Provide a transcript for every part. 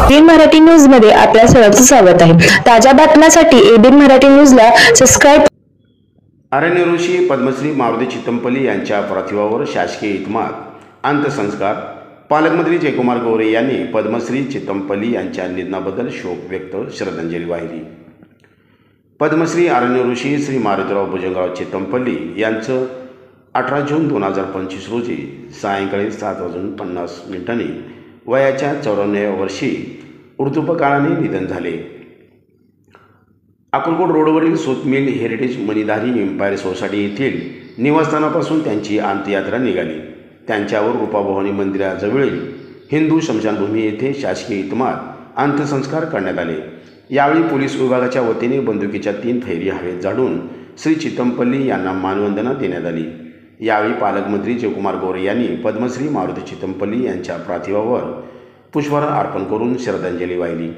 ABN Marathi news मध्ये आपल्या सर्वांचं स्वागत आहे। ताज्या बातम्यांसाठी एबीएन मराठी न्यूजला सबस्क्राइब। अरण्य ऋषी पद्मश्री मारुती चितमपल्ली यांच्या पार्थिवावर शासकीय इतमामात अंत्यसंस्कार। पालकमंत्री जयकुमार गोरे यांनी पद्मश्री चितमपल्ली यांच्या निधनाबद्दल शोक व्यक्त, श्रद्धांजली वाहिली। पद्मश्री अरण्य ऋषी श्री मारुतीराव भुजंगराव चितमपल्ली यांचं 18 जून 2025 रोजी सायंकाळी 7:50 वयाच्या 94व्या वर्षी वृद्धापकाळाने निधन झाले। अक्कलकोट रोडवरील सुतमिल हेरिटेज मणिधारी एम्पायर सोसायटी येथील निवासस्थानापासून त्यांची अंत्ययात्रा निघाली। त्यांच्यावर रूपाभवानी मंदिराजवळील हिंदू स्मशानभूमी येथे शासकीय इतमामात अंत्यसंस्कार करण्यात आले। यावेळी पोलीस विभागाच्या वतीने बंदुकीच्या 3 फैरी हवेत झाडून श्री चितमपल्ली यांना मानवंदना देण्यात आली। यावेळी पालकमंत्री जयकुमार गोरे यांनी पद्मश्री मारुती चितमपल्ली यांच्या पार्थिवावर पुष्पहार अर्पण करून श्रद्धांजली वाहिली।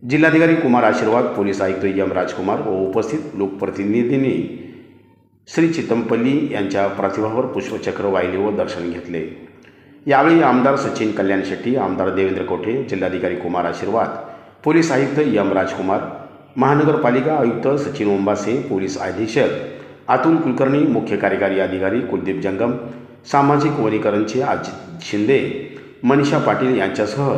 जिल्हाधिकारी कुमार आशीर्वाद, पोलीस आयुक्त एम राजकुमार व उपस्थित लोकप्रतिनिधींनी श्री चितमपल्ली यांच्या पार्थिवावर पुष्पचक्र वाहिले व दर्शन घेतले। यावेळी आमदार सचिन कल्याण शेट्टी, आमदार देवेंद्र कोठे, जिल्हाधिकारी कुमार आशीर्वाद, पोलीस आयुक्त एम राजकुमार, महानगरपालिका आयुक्त सचिन ओंबासे, पोलीस अधीक्षक अतुल कुलकर्णी, मुख्य कार्यकारी अधिकारी कुलदीप जंगम, सामाजिक वनीकरणचे अजित शिंदे, मनीषा पाटील यांच्यासह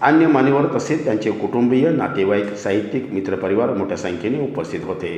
अन्य मान्यवर तसेच त्यांचे कुटुंबीय, नातेवाईक, साहित्यिक, मित्रपरिवार मोठ्या संख्येने उपस्थित होते।